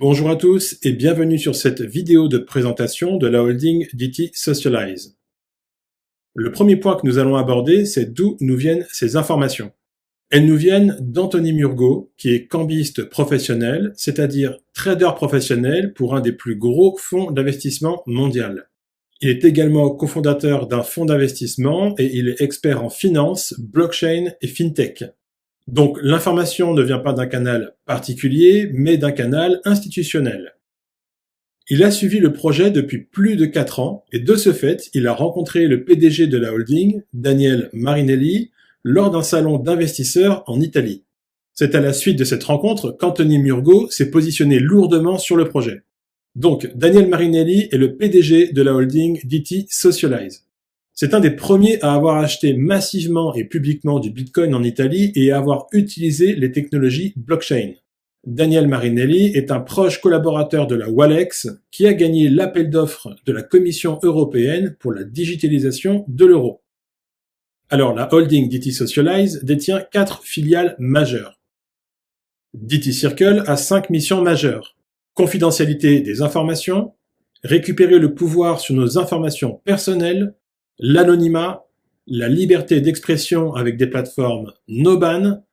Bonjour à tous et bienvenue sur cette vidéo de présentation de la holding DT Socialize. Le premier point que nous allons aborder, c'est d'où nous viennent ces informations. Elles nous viennent d'Anthony Murgot, qui est cambiste professionnel, c'est-à-dire trader professionnel pour un des plus gros fonds d'investissement mondial. Il est également cofondateur d'un fonds d'investissement et il est expert en finance, blockchain et fintech. Donc l'information ne vient pas d'un canal particulier, mais d'un canal institutionnel. Il a suivi le projet depuis plus de 4 ans et de ce fait, il a rencontré le PDG de la holding, Daniel Marinelli, lors d'un salon d'investisseurs en Italie. C'est à la suite de cette rencontre qu'Anthony Murgot s'est positionné lourdement sur le projet. Donc Daniel Marinelli est le PDG de la holding DT Socialize. C'est un des premiers à avoir acheté massivement et publiquement du Bitcoin en Italie et à avoir utilisé les technologies blockchain. Daniel Marinelli est un proche collaborateur de la Walex qui a gagné l'appel d'offres de la Commission européenne pour la digitalisation de l'euro. Alors la holding DT Socialize détient 4 filiales majeures. DT Circle a 5 missions majeures. Confidentialité des informations, récupérer le pouvoir sur nos informations personnelles, l'anonymat, la liberté d'expression avec des plateformes no-ban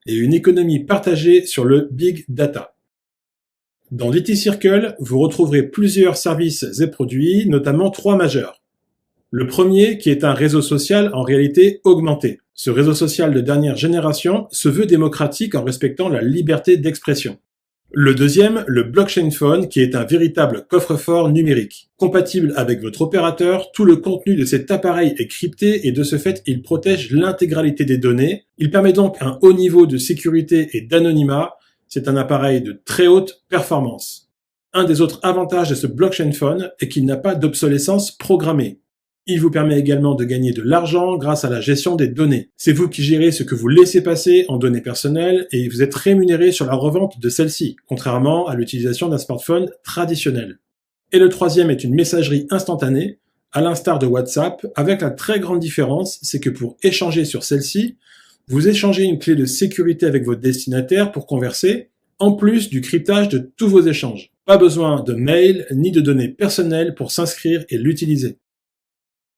et une économie partagée sur le big data. Dans DT Circle, vous retrouverez plusieurs services et produits, notamment 3 majeurs. Le premier, qui est un réseau social en réalité augmenté. Ce réseau social de dernière génération se veut démocratique en respectant la liberté d'expression. Le deuxième, le Blockchain Phone, qui est un véritable coffre-fort numérique. Compatible avec votre opérateur, tout le contenu de cet appareil est crypté et de ce fait, il protège l'intégralité des données. Il permet donc un haut niveau de sécurité et d'anonymat. C'est un appareil de très haute performance. Un des autres avantages de ce Blockchain Phone est qu'il n'a pas d'obsolescence programmée. Il vous permet également de gagner de l'argent grâce à la gestion des données. C'est vous qui gérez ce que vous laissez passer en données personnelles et vous êtes rémunéré sur la revente de celles-ci, contrairement à l'utilisation d'un smartphone traditionnel. Et le troisième est une messagerie instantanée, à l'instar de WhatsApp, avec la très grande différence, c'est que pour échanger sur celle-ci, vous échangez une clé de sécurité avec votre destinataire pour converser, en plus du cryptage de tous vos échanges. Pas besoin de mail ni de données personnelles pour s'inscrire et l'utiliser.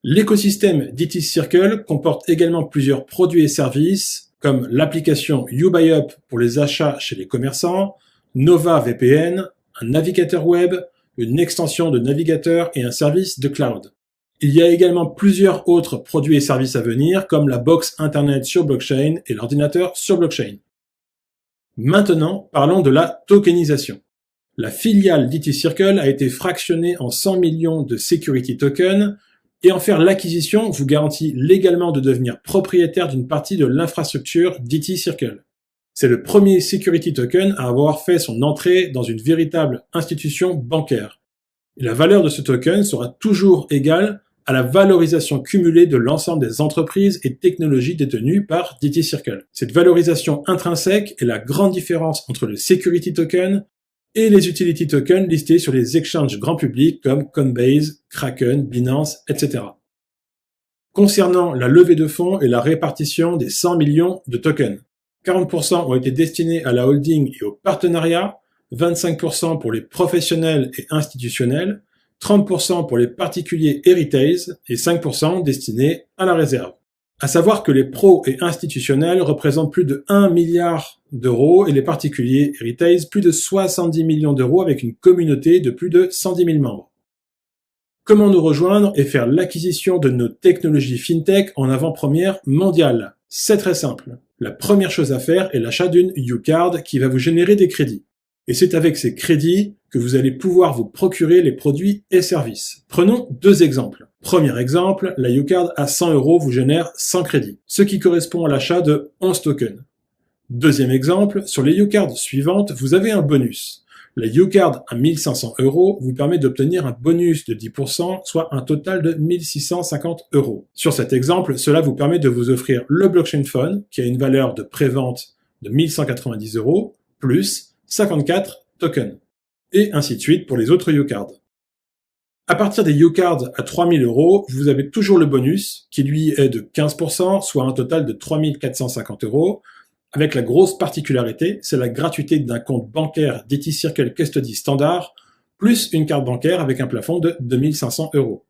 L'écosystème DT Circle comporte également plusieurs produits et services comme l'application YouBuyUp pour les achats chez les commerçants, Nova VPN, un navigateur web, une extension de navigateur et un service de cloud. Il y a également plusieurs autres produits et services à venir comme la box Internet sur blockchain et l'ordinateur sur blockchain. Maintenant, parlons de la tokenisation. La filiale DT Circle a été fractionnée en 100 millions de security tokens et en faire l'acquisition vous garantit légalement de devenir propriétaire d'une partie de l'infrastructure DT Circle. C'est le premier security token à avoir fait son entrée dans une véritable institution bancaire. Et la valeur de ce token sera toujours égale à la valorisation cumulée de l'ensemble des entreprises et technologies détenues par DT Circle. Cette valorisation intrinsèque est la grande différence entre le security token et les utility tokens listés sur les exchanges grand public comme Coinbase, Kraken, Binance, etc. Concernant la levée de fonds et la répartition des 100 millions de tokens, 40% ont été destinés à la holding et au partenariat, 25% pour les professionnels et institutionnels, 30% pour les particuliers et retails et 5% destinés à la réserve. À savoir que les pros et institutionnels représentent plus de 1 milliard d'euros et les particuliers et retails plus de 70 millions d'euros avec une communauté de plus de 110 000 membres. Comment nous rejoindre et faire l'acquisition de nos technologies fintech en avant-première mondiale? C'est très simple. La première chose à faire est l'achat d'une YouCard qui va vous générer des crédits. Et c'est avec ces crédits que vous allez pouvoir vous procurer les produits et services. Prenons 2 exemples. Premier exemple, la YouCard à 100 € vous génère 100 crédits, ce qui correspond à l'achat de 11 tokens. Deuxième exemple, sur les YouCards suivantes, vous avez un bonus. La YouCard à 1 500 € vous permet d'obtenir un bonus de 10%, soit un total de 1 650 €. Sur cet exemple, cela vous permet de vous offrir le Blockchain Phone, qui a une valeur de prévente de 1 190 €, plus 54 tokens. Et ainsi de suite pour les autres YouCards. À partir des YouCards à 3 000 €, vous avez toujours le bonus, qui lui est de 15%, soit un total de 3 450 €, avec la grosse particularité, c'est la gratuité d'un compte bancaire DT Circle Custody standard, plus une carte bancaire avec un plafond de 2500 €.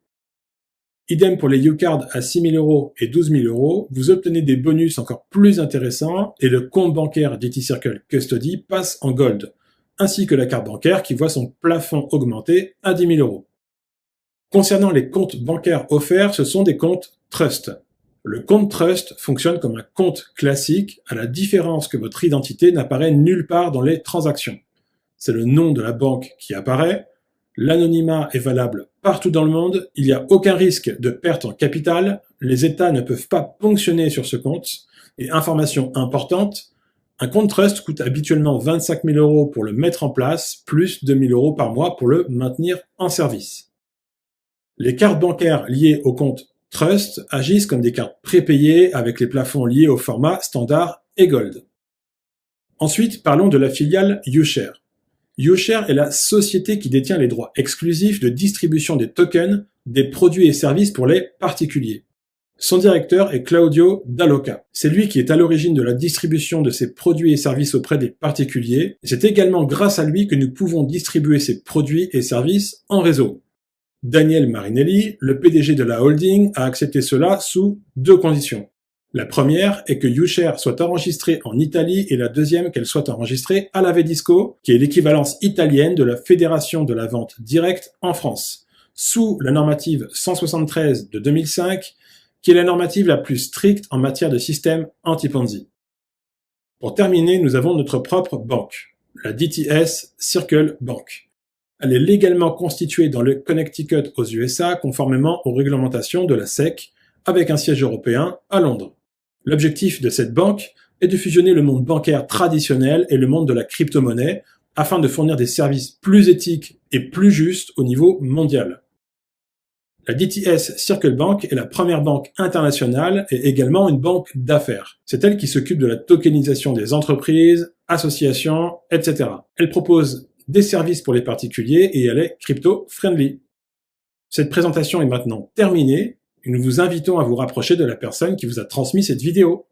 Idem pour les U-Cards à 6 000 € et 12 000 €, vous obtenez des bonus encore plus intéressants et le compte bancaire DT Circle Custody passe en Gold, ainsi que la carte bancaire qui voit son plafond augmenter à 10 000 €. Concernant les comptes bancaires offerts, ce sont des comptes Trust. Le compte Trust fonctionne comme un compte classique, à la différence que votre identité n'apparaît nulle part dans les transactions. C'est le nom de la banque qui apparaît, l'anonymat est valable partout dans le monde, il n'y a aucun risque de perte en capital, les États ne peuvent pas ponctionner sur ce compte, et information importante, un compte Trust coûte habituellement 25 000 € pour le mettre en place, plus 2 000 € par mois pour le maintenir en service. Les cartes bancaires liées au compte Trust agissent comme des cartes prépayées avec les plafonds liés au format standard et Gold. Ensuite, parlons de la filiale YouShare. YouShare est la société qui détient les droits exclusifs de distribution des tokens, des produits et services pour les particuliers. Son directeur est Claudio Dall'Oca. C'est lui qui est à l'origine de la distribution de ces produits et services auprès des particuliers. C'est également grâce à lui que nous pouvons distribuer ces produits et services en réseau. Daniel Marinelli, le PDG de la holding, a accepté cela sous 2 conditions. La première est que YouShare soit enregistrée en Italie et la deuxième qu'elle soit enregistrée à la Vedisco, qui est l'équivalence italienne de la Fédération de la vente directe en France, sous la normative 173 de 2005, qui est la normative la plus stricte en matière de système anti-Ponzi. Pour terminer, nous avons notre propre banque, la DTS Circle Bank. Elle est légalement constituée dans le Connecticut aux USA conformément aux réglementations de la SEC, avec un siège européen à Londres. L'objectif de cette banque est de fusionner le monde bancaire traditionnel et le monde de la crypto-monnaie afin de fournir des services plus éthiques et plus justes au niveau mondial. La DTS Circle Bank est la première banque internationale et également une banque d'affaires. C'est elle qui s'occupe de la tokenisation des entreprises, associations, etc. Elle propose des services pour les particuliers et elle est crypto-friendly. Cette présentation est maintenant terminée et nous vous invitons à vous rapprocher de la personne qui vous a transmis cette vidéo.